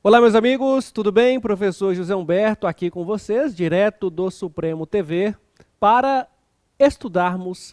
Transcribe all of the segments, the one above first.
Olá, meus amigos, tudo bem? Professor José Humberto aqui com vocês, direto do Supremo TV, para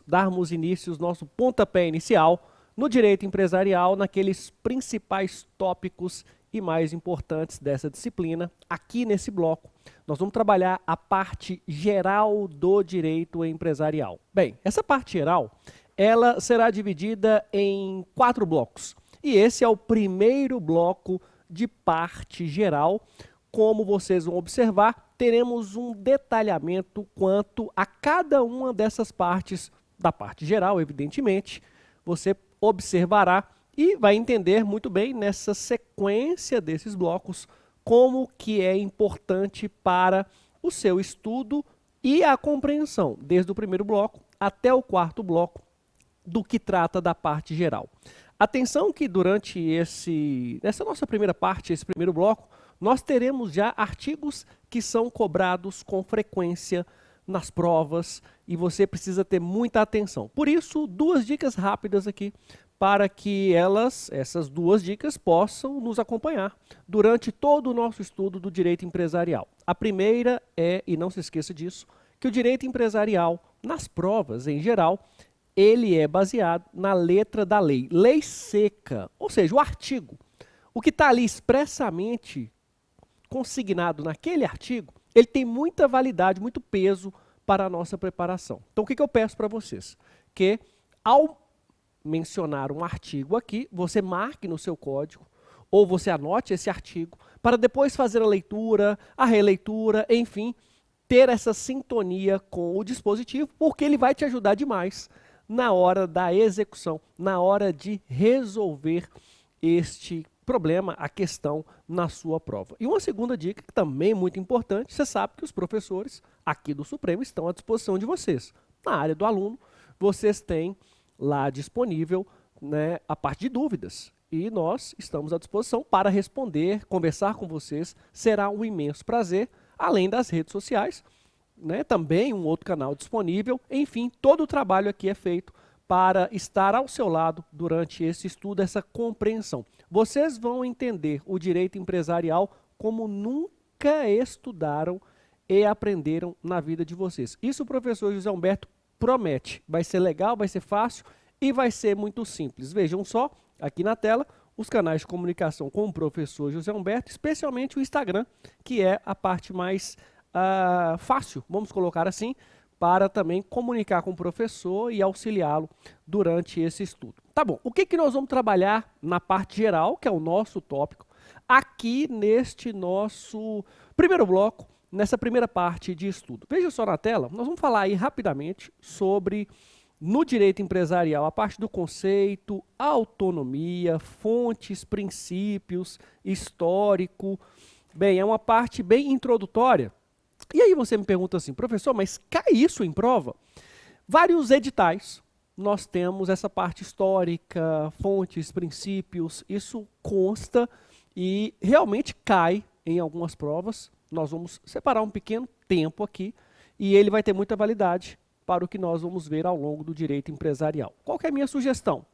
darmos início ao nosso pontapé inicial no direito empresarial, naqueles principais tópicos e mais importantes dessa disciplina. Aqui nesse bloco, nós vamos trabalhar a parte geral do direito empresarial. Bem, essa parte geral, ela será dividida em 4 blocos. E esse é o primeiro bloco de parte geral. Como vocês vão observar, teremos um detalhamento quanto a cada uma dessas partes da parte geral, evidentemente. Você observará e vai entender muito bem nessa sequência desses blocos como que é importante para o seu estudo e a compreensão, desde o primeiro bloco até o quarto bloco, do que trata da parte geral. Atenção que durante nessa nossa primeira parte, esse primeiro bloco, nós teremos já artigos que são cobrados com frequência nas provas e você precisa ter muita atenção. Por isso, 2 dicas rápidas aqui para que essas 2 dicas possam nos acompanhar durante todo o nosso estudo do direito empresarial. A primeira é, e não se esqueça disso, que o direito empresarial, nas provas em geral, ele é baseado na letra da lei, lei seca, ou seja, o artigo. O que está ali expressamente consignado naquele artigo, ele tem muita validade, muito peso para a nossa preparação. Então, o que eu peço para vocês? Que ao mencionar um artigo aqui, você marque no seu código, ou você anote esse artigo, para depois fazer a leitura, a releitura, enfim, ter essa sintonia com o dispositivo, porque ele vai te ajudar demais na hora da execução, na hora de resolver este problema, a questão na sua prova. E uma segunda dica, que também é muito importante, você sabe que os professores aqui do Supremo estão à disposição de vocês. Na área do aluno, vocês têm lá disponível, né, a parte de dúvidas. E nós estamos à disposição para responder, conversar com vocês. Será um imenso prazer, além das redes sociais, né, também um outro canal disponível. Enfim, todo o trabalho aqui é feito para estar ao seu lado durante esse estudo, essa compreensão. Vocês vão entender o direito empresarial como nunca estudaram e aprenderam na vida de vocês. Isso o professor José Humberto promete. Vai ser legal, vai ser fácil e vai ser muito simples. Vejam só, aqui na tela, os canais de comunicação com o professor José Humberto, especialmente o Instagram, que é a parte mais fácil, vamos colocar assim, para também comunicar com o professor e auxiliá-lo durante esse estudo. Tá bom, o que nós vamos trabalhar na parte geral, que é o nosso tópico, aqui neste nosso primeiro bloco, nessa primeira parte de estudo. Veja só na tela, nós vamos falar aí rapidamente sobre, no direito empresarial, a parte do conceito, autonomia, fontes, princípios, histórico. Bem, é uma parte bem introdutória. E aí você me pergunta assim, professor, mas cai isso em prova? Vários editais, nós temos essa parte histórica, fontes, princípios, isso consta e realmente cai em algumas provas. Nós vamos separar um pequeno tempo aqui e ele vai ter muita validade para o que nós vamos ver ao longo do direito empresarial. Qual que é a minha sugestão?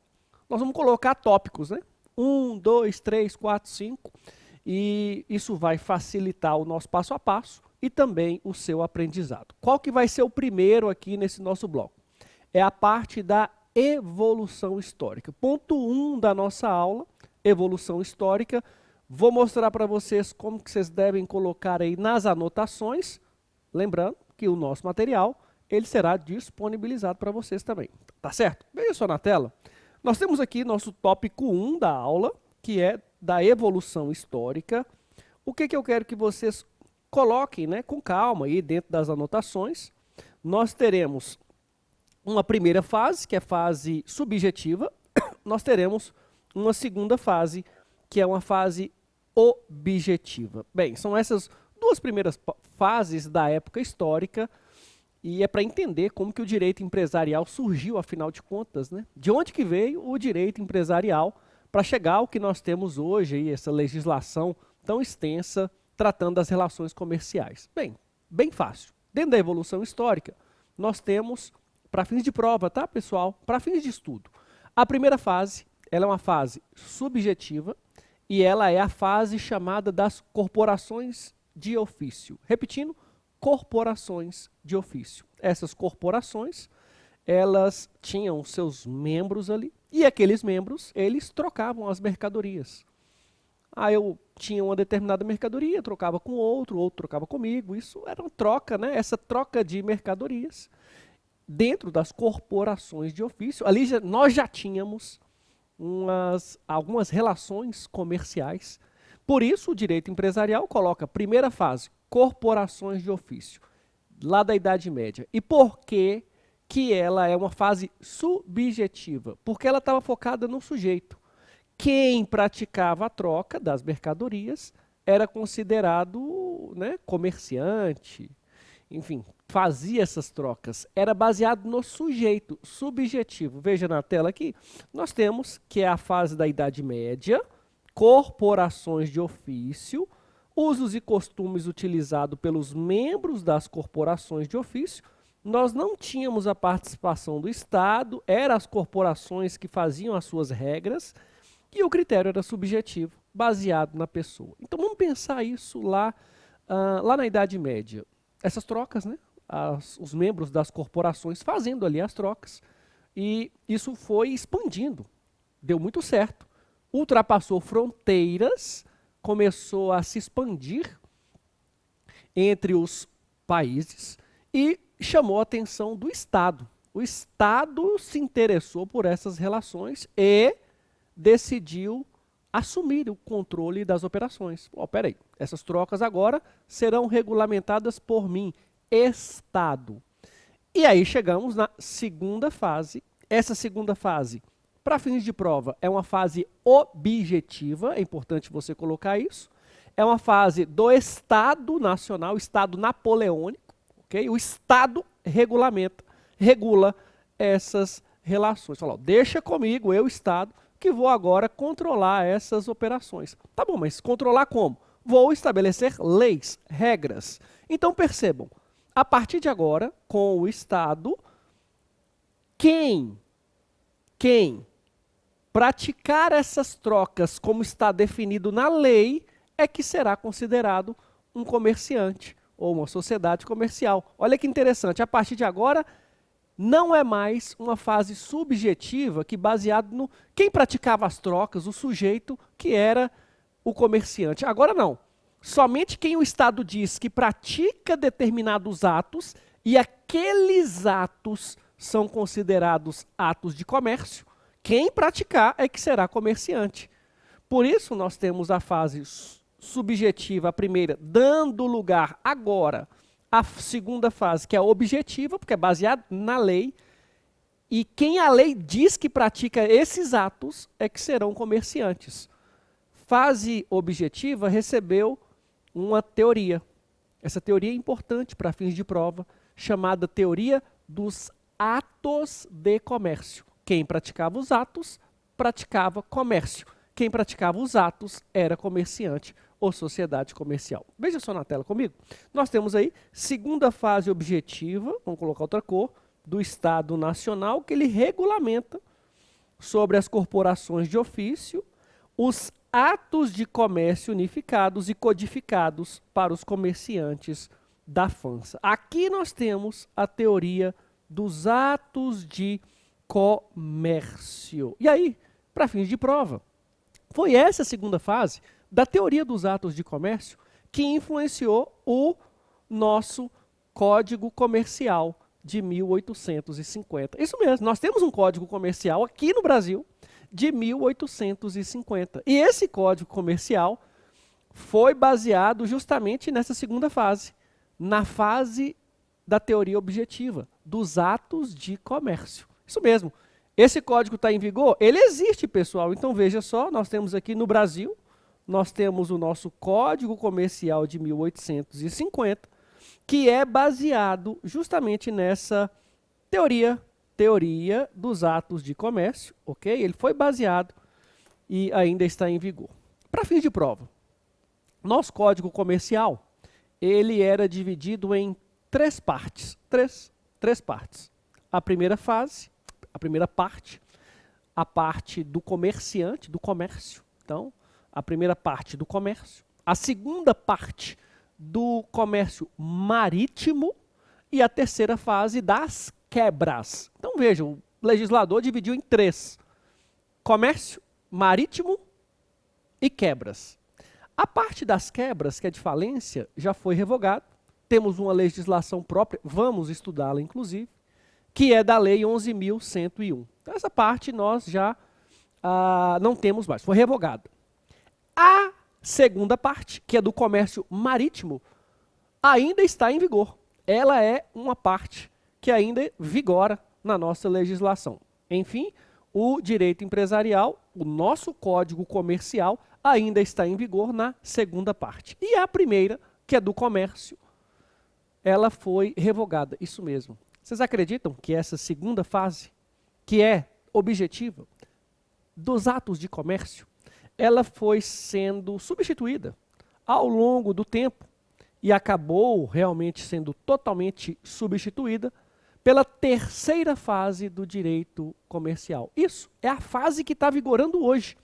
Nós vamos colocar tópicos, né? 1, 2, 3, 4, 5, e isso vai facilitar o nosso passo a passo e também o seu aprendizado. Qual que vai ser o primeiro aqui nesse nosso bloco? É a parte da evolução histórica. Ponto 1 da nossa aula, evolução histórica. Vou mostrar para vocês como que vocês devem colocar aí nas anotações. Lembrando que o nosso material, ele será disponibilizado para vocês também. Tá certo? Veja só na tela. Nós temos aqui nosso tópico 1 da aula, que é da evolução histórica. O que eu quero que vocês coloquem, né, com calma aí dentro das anotações. Nós teremos uma primeira fase, que é fase subjetiva. Nós teremos uma segunda fase, que é uma fase objetiva. Bem, são essas 2 primeiras fases da época histórica e é para entender como que o direito empresarial surgiu, afinal de contas, né? De onde que veio o direito empresarial para chegar ao que nós temos hoje, aí, essa legislação tão extensa tratando das relações comerciais. Bem fácil. Dentro da evolução histórica, nós temos, para fins de prova, tá, pessoal? Para fins de estudo. A primeira fase, ela é uma fase subjetiva e ela é a fase chamada das corporações de ofício. Repetindo, corporações de ofício. Essas corporações, elas tinham seus membros ali, e aqueles membros, eles trocavam as mercadorias. Eu tinha uma determinada mercadoria, trocava com outro trocava comigo. Isso era uma troca, né? Essa troca de mercadorias dentro das corporações de ofício. Ali nós já tínhamos algumas relações comerciais. Por isso, o direito empresarial coloca, primeira fase, corporações de ofício, lá da Idade Média. E por que que ela é uma fase subjetiva? Porque ela estava focada no sujeito. Quem praticava a troca das mercadorias era considerado, né, comerciante, enfim, fazia essas trocas. Era baseado no sujeito, subjetivo. Veja na tela aqui, nós temos que é a fase da Idade Média, corporações de ofício, usos e costumes utilizados pelos membros das corporações de ofício. Nós não tínhamos a participação do Estado, eram as corporações que faziam as suas regras, e o critério era subjetivo, baseado na pessoa. Então vamos pensar isso lá na Idade Média. Essas trocas, né? Os membros das corporações fazendo ali as trocas. E isso foi expandindo. Deu muito certo. Ultrapassou fronteiras, começou a se expandir entre os países e chamou a atenção do Estado. O Estado se interessou por essas relações e decidiu assumir o controle das operações. Peraí, essas trocas agora serão regulamentadas por mim, Estado. E aí chegamos na segunda fase. Essa segunda fase, para fins de prova, é uma fase objetiva, é importante você colocar isso. É uma fase do Estado Nacional, Estado napoleônico, ok? O Estado regula essas relações. Fala, deixa comigo, eu, Estado, que vou agora controlar essas operações. Tá bom, mas controlar como? Vou estabelecer leis, regras. Então percebam, a partir de agora, com o Estado, quem praticar essas trocas como está definido na lei é que será considerado um comerciante ou uma sociedade comercial. Olha que interessante, a partir de agora não é mais uma fase subjetiva que baseado no quem praticava as trocas, o sujeito que era o comerciante. Agora não. Somente quem o Estado diz que pratica determinados atos e aqueles atos são considerados atos de comércio, quem praticar é que será comerciante. Por isso nós temos a fase subjetiva, a primeira, dando lugar agora a segunda fase, que é objetiva, porque é baseado na lei, e quem a lei diz que pratica esses atos é que serão comerciantes. Fase objetiva recebeu uma teoria. Essa teoria é importante para fins de prova, chamada teoria dos atos de comércio. Quem praticava os atos, praticava comércio. Quem praticava os atos era comerciante ou sociedade comercial. Veja só na tela comigo. Nós temos aí segunda fase objetiva, vamos colocar outra cor, do Estado Nacional, que ele regulamenta sobre as corporações de ofício, os atos de comércio unificados e codificados para os comerciantes da FANSA. Aqui nós temos a teoria dos atos de comércio. E aí, para fins de prova, foi essa a segunda fase da teoria dos atos de comércio que influenciou o nosso Código Comercial de 1850. Isso mesmo, nós temos um Código Comercial aqui no Brasil de 1850. E esse Código Comercial foi baseado justamente nessa segunda fase, na fase da teoria objetiva, dos atos de comércio. Isso mesmo. Esse código está em vigor? Ele existe, pessoal. Então, veja só, nós temos aqui no Brasil, nós temos o nosso Código Comercial de 1850, que é baseado justamente nessa teoria dos atos de comércio, ok? Ele foi baseado e ainda está em vigor. Para fins de prova, nosso Código Comercial, ele era dividido em três partes. Três partes. A primeira fase, a primeira parte, a parte do comerciante, do comércio. Então, a primeira parte do comércio, a segunda parte do comércio marítimo e a terceira fase das quebras. Então vejam, o legislador dividiu em três: comércio, marítimo e quebras. A parte das quebras, que é de falência, já foi revogada. Temos uma legislação própria, vamos estudá-la inclusive, que é da Lei 11.101. Então essa parte nós já não temos mais, foi revogada. A segunda parte, que é do comércio marítimo, ainda está em vigor. Ela é uma parte que ainda vigora na nossa legislação. Enfim, o direito empresarial, o nosso Código Comercial, ainda está em vigor na segunda parte. E a primeira, que é do comércio, ela foi revogada. Isso mesmo. Vocês acreditam que essa segunda fase, que é objetiva, dos atos de comércio, ela foi sendo substituída ao longo do tempo e acabou realmente sendo totalmente substituída pela terceira fase do direito comercial. Isso é a fase que está vigorando hoje.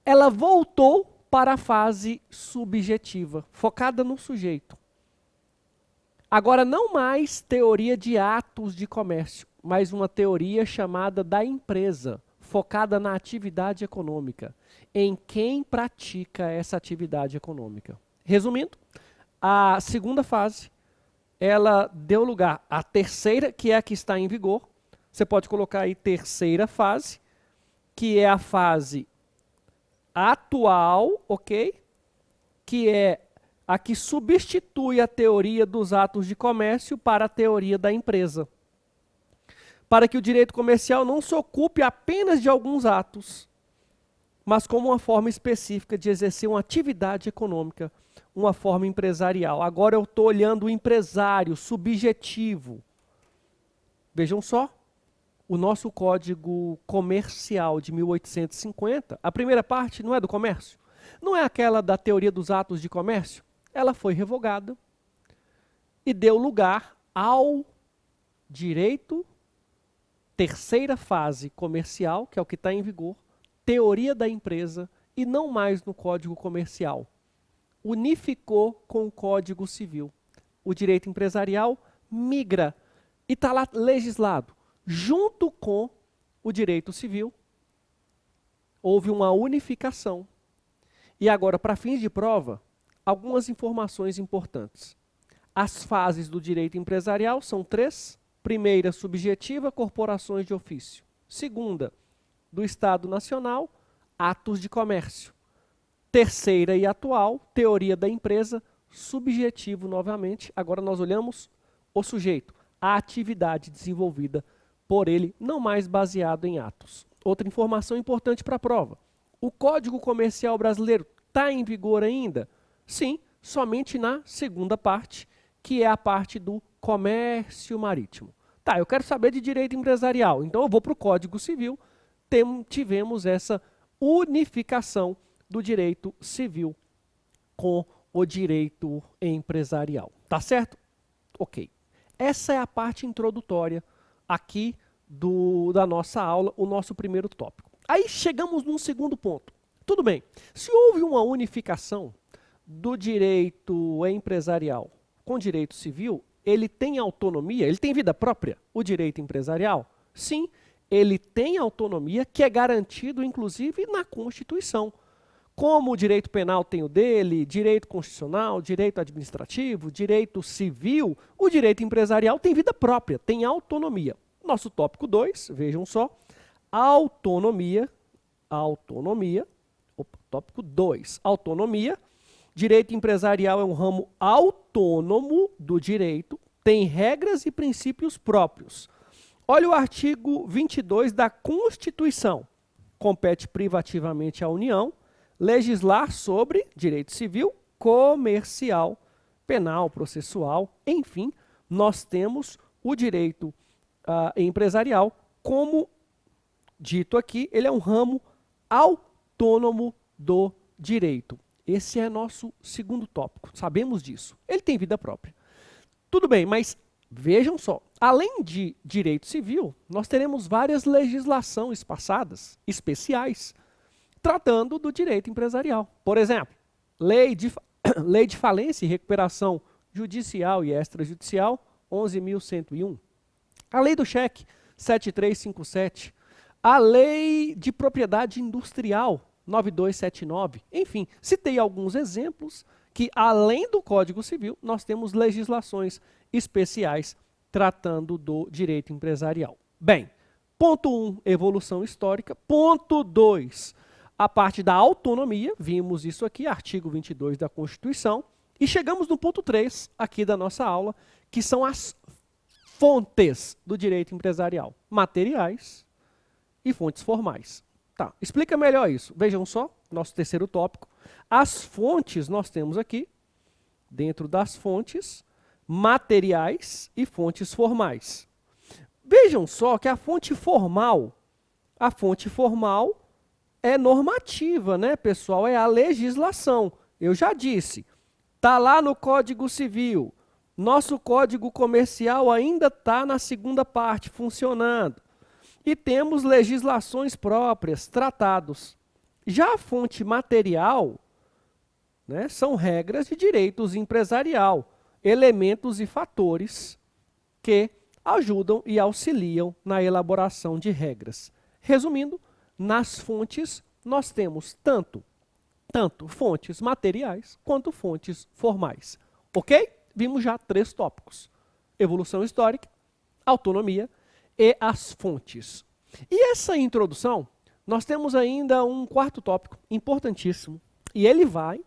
Ela voltou para a fase subjetiva, focada no sujeito. Agora, não mais teoria de atos de comércio, mas uma teoria chamada da empresa, focada na atividade econômica, em quem pratica essa atividade econômica. Resumindo, a segunda fase, ela deu lugar à terceira, que é a que está em vigor. Você pode colocar aí terceira fase, que é a fase atual, ok? Que é a que substitui a teoria dos atos de comércio para a teoria da empresa. Para que o direito comercial não se ocupe apenas de alguns atos, mas como uma forma específica de exercer uma atividade econômica, uma forma empresarial. Agora eu estou olhando o empresário subjetivo. Vejam só, o nosso Código Comercial de 1850, a primeira parte não é do comércio? Não é aquela da teoria dos atos de comércio? Ela foi revogada e deu lugar ao direito, terceira fase comercial, que é o que está em vigor, teoria da empresa e não mais no Código Comercial. Unificou com o Código Civil. O direito empresarial migra e está lá legislado. Junto com o direito civil, houve uma unificação. E agora, para fins de prova, algumas informações importantes. As fases do direito empresarial são três. Primeira, subjetiva, corporações de ofício. Segunda, do Estado Nacional, atos de comércio. Terceira e atual, teoria da empresa, subjetivo novamente. Agora nós olhamos o sujeito, a atividade desenvolvida por ele, não mais baseado em atos. Outra informação importante para a prova. O Código Comercial brasileiro está em vigor ainda? Sim, somente na segunda parte, que é a parte do comércio marítimo. Tá, eu quero saber de direito empresarial, então eu vou para o Código Civil. Tivemos essa unificação do direito civil com o direito empresarial. Tá certo? Ok. Essa é a parte introdutória aqui da nossa aula, o nosso primeiro tópico. Aí chegamos num segundo ponto. Tudo bem, se houve uma unificação do direito empresarial com o direito civil, ele tem autonomia, ele tem vida própria, o direito empresarial? Sim, ele tem autonomia que é garantido, inclusive, na Constituição. Como o direito penal tem o dele, direito constitucional, direito administrativo, direito civil, o direito empresarial tem vida própria, tem autonomia. Nosso tópico 2, vejam só, autonomia, tópico 2, autonomia. Direito empresarial é um ramo autônomo do direito, tem regras e princípios próprios. Olha o artigo 22 da Constituição. Compete privativamente à União legislar sobre direito civil, comercial, penal, processual, enfim, nós temos o direito empresarial como, dito aqui, ele é um ramo autônomo do direito. Esse é nosso segundo tópico, sabemos disso. Ele tem vida própria. Tudo bem, mas vejam só, além de direito civil, nós teremos várias legislações passadas, especiais. tratando do direito empresarial. Por exemplo, lei de falência e recuperação judicial e extrajudicial, 11.101. A lei do cheque, 7357. A lei de propriedade industrial, 9279. Enfim, citei alguns exemplos que, além do Código Civil, nós temos legislações especiais tratando do direito empresarial. Bem, ponto 1, evolução histórica. Ponto 2, a parte da autonomia. Vimos isso aqui, artigo 22 da Constituição. E chegamos no ponto 3 aqui da nossa aula, que são as fontes do direito empresarial. Materiais e fontes formais. Tá, explica melhor isso. Vejam só, nosso terceiro tópico. As fontes nós temos aqui, dentro das fontes, materiais e fontes formais. Vejam só que a fonte formal é normativa, né, pessoal? É a legislação. Eu já disse, está lá no Código Civil. Nosso Código Comercial ainda está na segunda parte, funcionando. E temos legislações próprias, tratados. Já a fonte material, né, são regras de direitos empresarial, elementos e fatores que ajudam e auxiliam na elaboração de regras. Resumindo, nas fontes nós temos tanto fontes materiais quanto fontes formais. Ok? Vimos já 3 tópicos: evolução histórica, autonomia e as fontes. E essa introdução, nós temos ainda um 4º tópico importantíssimo, e ele vai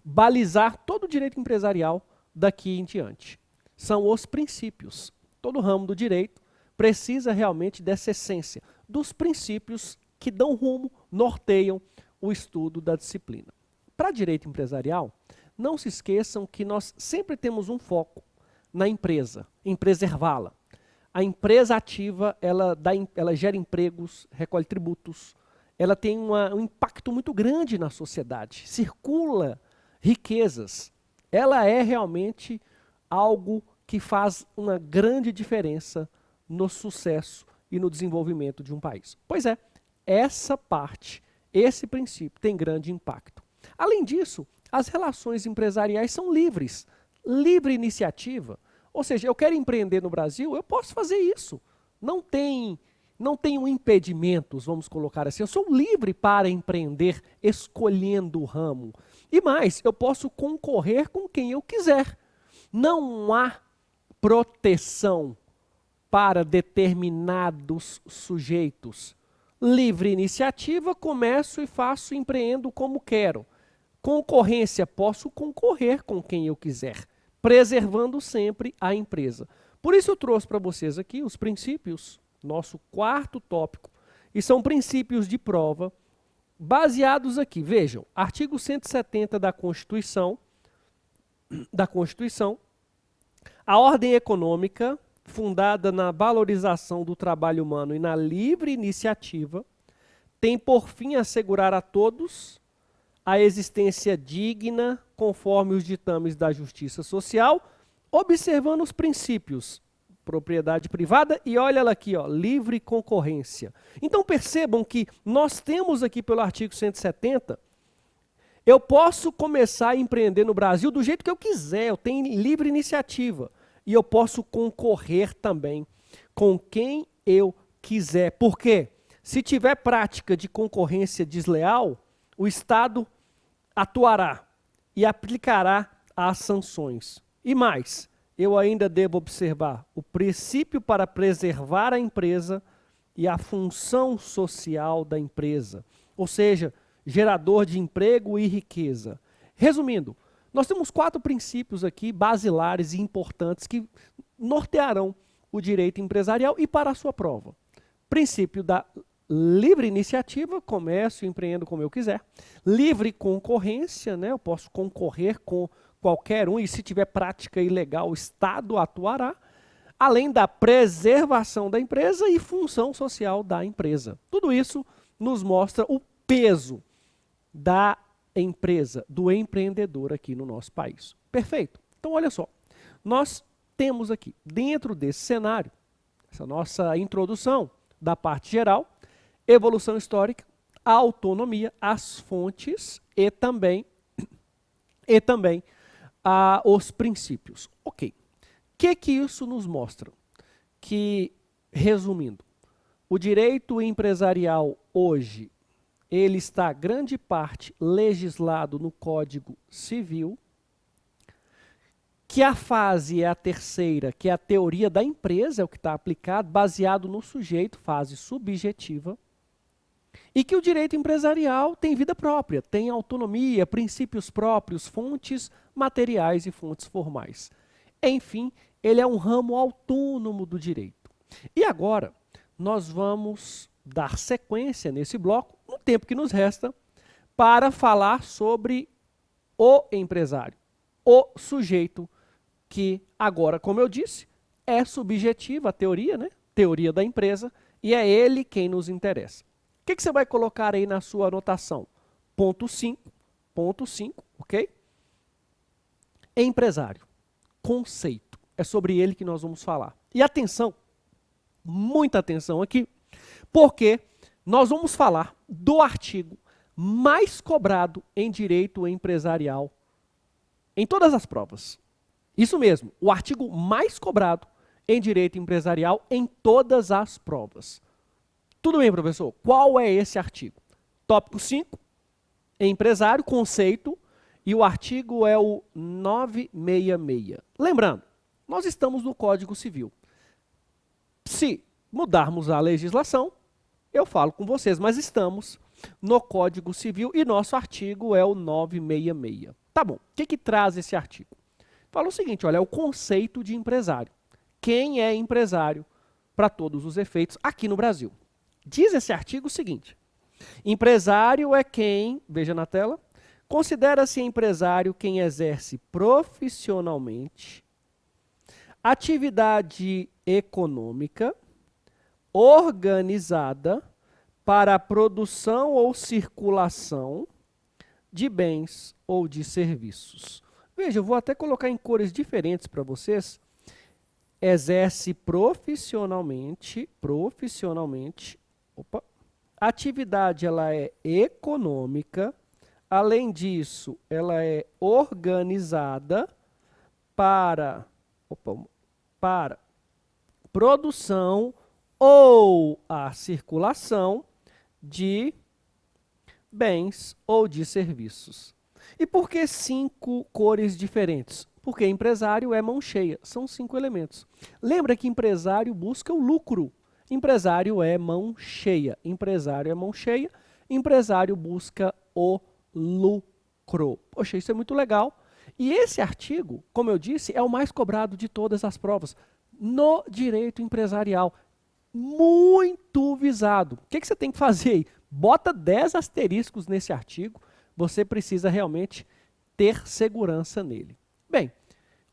balizar todo o direito empresarial daqui em diante. São os princípios. Todo ramo do direito precisa realmente dessa essência, dos princípios que dão rumo, norteiam o estudo da disciplina. Para direito empresarial, não se esqueçam que nós sempre temos um foco na empresa, em preservá-la. A empresa ativa, ela gera empregos, recolhe tributos, ela tem um impacto muito grande na sociedade, circula riquezas. Ela é realmente algo que faz uma grande diferença no sucesso e no desenvolvimento de um país. Pois é, essa parte, esse princípio tem grande impacto. Além disso, as relações empresariais são livres, livre iniciativa. Ou seja, eu quero empreender no Brasil, eu posso fazer isso. Não tenho impedimentos, vamos colocar assim. Eu sou livre para empreender, escolhendo o ramo. E mais, eu posso concorrer com quem eu quiser. Não há proteção para determinados sujeitos. Livre iniciativa, começo e faço, empreendo como quero. Concorrência, posso concorrer com quem eu quiser, preservando sempre a empresa. Por isso eu trouxe para vocês aqui os princípios, nosso 4º tópico, e são princípios de prova, baseados aqui. Vejam, artigo 170 da Constituição, a ordem econômica, fundada na valorização do trabalho humano e na livre iniciativa, tem por fim assegurar a todos a existência digna, conforme os ditames da justiça social, observando os princípios, propriedade privada e olha ela aqui, ó, livre concorrência. Então percebam que nós temos aqui pelo artigo 170, eu posso começar a empreender no Brasil do jeito que eu quiser, eu tenho livre iniciativa. E eu posso concorrer também com quem eu quiser. Por quê? Se tiver prática de concorrência desleal, o Estado atuará e aplicará as sanções. E mais, eu ainda devo observar o princípio para preservar a empresa e a função social da empresa, ou seja, gerador de emprego e riqueza. Resumindo, nós temos 4 princípios aqui basilares e importantes que nortearão o direito empresarial e para a sua prova. Princípio da livre iniciativa, comércio, empreendo como eu quiser. Livre concorrência, né? Eu posso concorrer com qualquer um e se tiver prática ilegal, o Estado atuará. Além da preservação da empresa e função social da empresa. Tudo isso nos mostra o peso da empresa, do empreendedor aqui no nosso país. Perfeito? Então, olha só. Nós temos aqui, dentro desse cenário, essa nossa introdução da parte geral, evolução histórica, a autonomia, as fontes e também os princípios. Ok. O que isso nos mostra? Que, resumindo, o direito empresarial hoje, ele está grande parte legislado no Código Civil, que a fase é a terceira, que é a teoria da empresa, é o que está aplicado, baseado no sujeito, fase subjetiva, e que o direito empresarial tem vida própria, tem autonomia, princípios próprios, fontes materiais e fontes formais. Enfim, ele é um ramo autônomo do direito. E agora, nós vamos dar sequência nesse bloco, no tempo que nos resta, para falar sobre o empresário, o sujeito que agora, como eu disse, é subjetiva a teoria, né? Teoria da empresa, e é ele quem nos interessa. O que você vai colocar aí na sua anotação? Ponto 5, ok? Empresário, conceito, é sobre ele que nós vamos falar. E atenção, muita atenção aqui, porque nós vamos falar do artigo mais cobrado em direito empresarial em todas as provas. Isso mesmo, o artigo mais cobrado em direito empresarial em todas as provas. Tudo bem, professor? Qual é esse artigo? Tópico 5, empresário, conceito, e o artigo é o 966. Lembrando, nós estamos no Código Civil. Se mudarmos a legislação, eu falo com vocês, mas estamos no Código Civil e nosso artigo é o 966. Tá bom, o que traz esse artigo? Fala o seguinte, olha, é o conceito de empresário. Quem é empresário para todos os efeitos aqui no Brasil? Diz esse artigo o seguinte, empresário é quem, veja na tela, considera-se empresário quem exerce profissionalmente atividade econômica organizada para a produção ou circulação de bens ou de serviços. Veja, eu vou até colocar em cores diferentes para vocês. Exerce profissionalmente, atividade ela é econômica, além disso, ela é organizada para produção ou a circulação de bens ou de serviços. E por que 5 cores diferentes? Porque empresário é mão cheia, são 5 elementos. Lembra que empresário busca o lucro. Empresário é mão cheia, empresário busca o lucro. Poxa, isso é muito legal. E esse artigo, como eu disse, é o mais cobrado de todas as provas no direito empresarial. Muito visado. O que você tem que fazer aí? Bota 10 asteriscos nesse artigo, você precisa realmente ter segurança nele. Bem,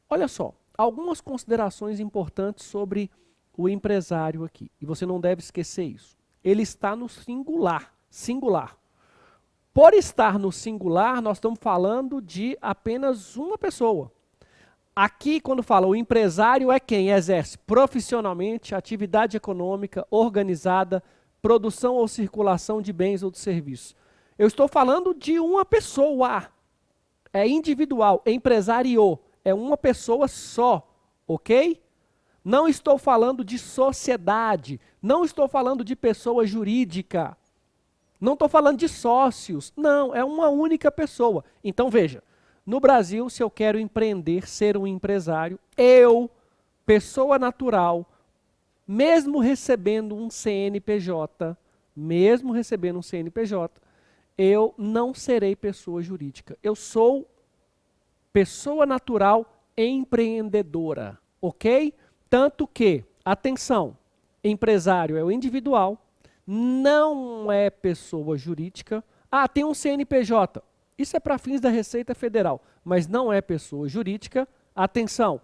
olha só, algumas considerações importantes sobre o empresário aqui, e você não deve esquecer isso. Ele está no singular. Por estar no singular, nós estamos falando de apenas uma pessoa. Aqui, quando fala o empresário é quem exerce profissionalmente atividade econômica organizada, produção ou circulação de bens ou de serviços. Eu estou falando de uma pessoa, é individual, empresário, é uma pessoa só, ok? Não estou falando de sociedade, não estou falando de pessoa jurídica, não estou falando de sócios, não, é uma única pessoa. Então veja, no Brasil, se eu quero empreender, ser um empresário, eu, pessoa natural, mesmo recebendo um CNPJ, eu não serei pessoa jurídica. Eu sou pessoa natural empreendedora, ok? Tanto que, atenção, empresário é o individual, não é pessoa jurídica. Ah, tem um CNPJ. Isso é para fins da Receita Federal, mas não é pessoa jurídica. Atenção,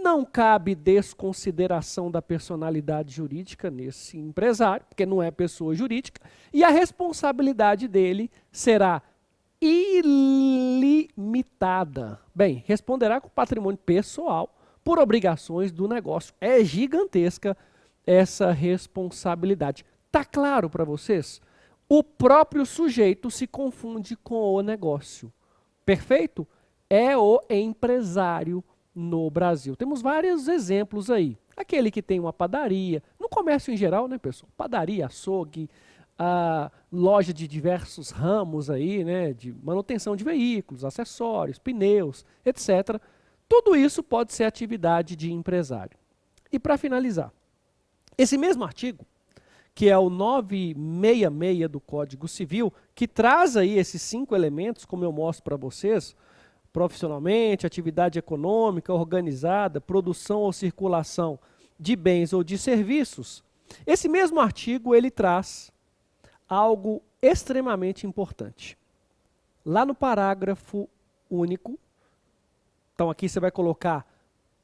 não cabe desconsideração da personalidade jurídica nesse empresário, porque não é pessoa jurídica, e a responsabilidade dele será ilimitada. Bem, responderá com patrimônio pessoal por obrigações do negócio. É gigantesca essa responsabilidade. Tá claro para vocês? o próprio sujeito se confunde com o negócio. Perfeito? É o empresário no Brasil. Temos vários exemplos aí. Aquele que tem uma padaria, no comércio em geral, né, pessoal? Padaria, açougue, a loja de diversos ramos aí, né, de manutenção de veículos, acessórios, pneus, etc. Tudo isso pode ser atividade de empresário. E para finalizar, esse mesmo artigo, que é o 966 do Código Civil, que traz aí esses 5 elementos, como eu mostro para vocês, profissionalmente, atividade econômica, organizada, produção ou circulação de bens ou de serviços. Esse mesmo artigo, ele traz algo extremamente importante. Lá no parágrafo único, então aqui você vai colocar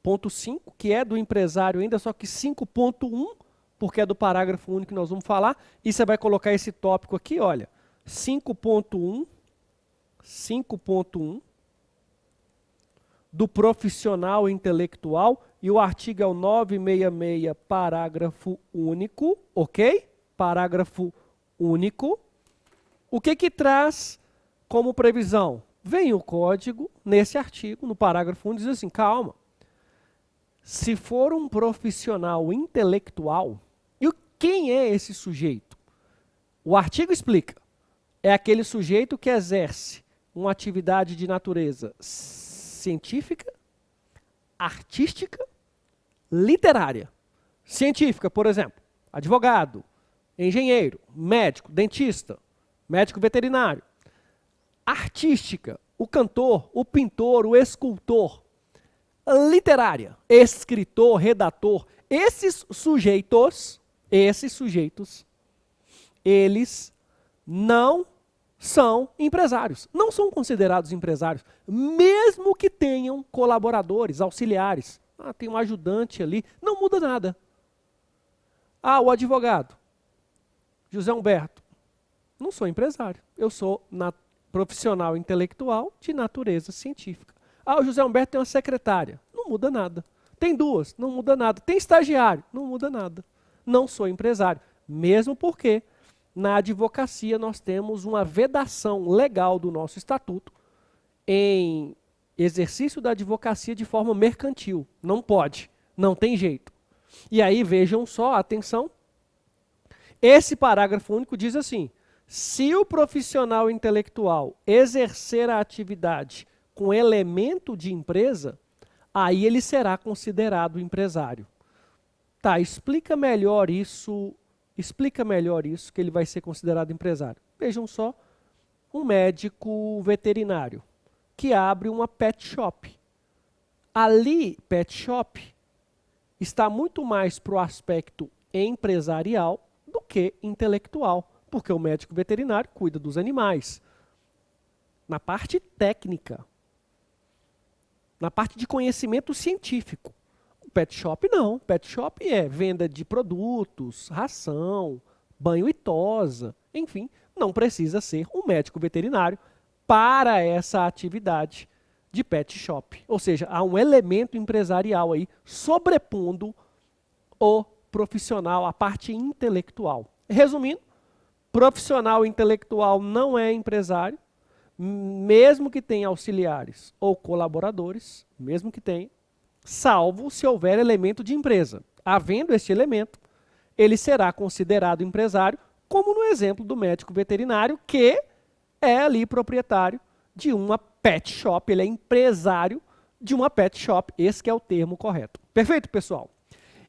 ponto 5, que é do empresário ainda, só que 5.1, porque é do parágrafo único que nós vamos falar, e você vai colocar esse tópico aqui, olha, 5.1, do profissional intelectual, e o artigo é o 966, parágrafo único, ok? Parágrafo único. O que que traz como previsão? Vem o código, nesse artigo, no parágrafo 1, diz assim, calma, se for um profissional intelectual, e quem é esse sujeito? O artigo explica, é aquele sujeito que exerce uma atividade de natureza científica, artística, literária. Científica, por exemplo, advogado, engenheiro, médico, dentista, médico veterinário. Artística, o cantor, o pintor, o escultor. Literária, escritor, redator. Esses sujeitos, eles não são empresários, não são considerados empresários, mesmo que tenham colaboradores, auxiliares. Ah, tem um ajudante ali, não muda nada. Ah, o advogado, José Humberto, não sou empresário, eu sou profissional intelectual de natureza científica. Ah, o José Humberto tem uma secretária, não muda nada. Tem 2, não muda nada. Tem estagiário, não muda nada. Não sou empresário, mesmo porque na advocacia nós temos uma vedação legal do nosso estatuto em exercício da advocacia de forma mercantil. Não pode, não tem jeito. E aí vejam só, atenção, esse parágrafo único diz assim, se o profissional intelectual exercer a atividade com elemento de empresa, aí ele será considerado empresário. Tá, explica melhor isso que ele vai ser considerado empresário. Vejam só, um médico veterinário que abre uma pet shop. Ali, pet shop, está muito mais para o aspecto empresarial do que intelectual, porque o médico veterinário cuida dos animais. Na parte técnica, na parte de conhecimento científico. O pet shop não. Pet shop é venda de produtos, ração, banho e tosa, enfim, não precisa ser um médico veterinário para essa atividade de pet shop. Ou seja, há um elemento empresarial aí sobrepondo o profissional, a parte intelectual. Resumindo, profissional intelectual não é empresário, mesmo que tenha auxiliares ou colaboradores, mesmo que tenha, salvo se houver elemento de empresa. Havendo este elemento, ele será considerado empresário, como no exemplo do médico veterinário, que é ali proprietário de uma pet shop, ele é empresário de uma pet shop, esse que é o termo correto. Perfeito, pessoal?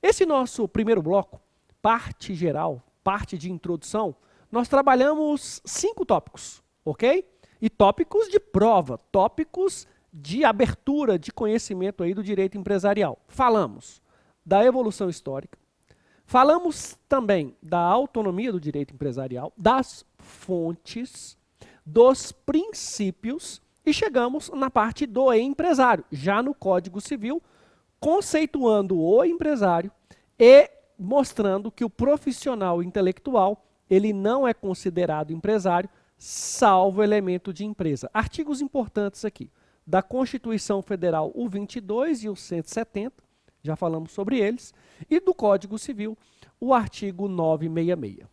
Esse nosso primeiro bloco, parte geral, parte de introdução, nós trabalhamos 5 tópicos, ok? E tópicos de prova, tópicos de abertura de conhecimento aí do direito empresarial. Falamos da evolução histórica, falamos também da autonomia do direito empresarial, das fontes, dos princípios e chegamos na parte do empresário, já no Código Civil, conceituando o empresário e mostrando que o profissional intelectual, ele não é considerado empresário, salvo elemento de empresa. Artigos importantes aqui, da Constituição Federal, o 22 e o 170, já falamos sobre eles, e do Código Civil, o artigo 966.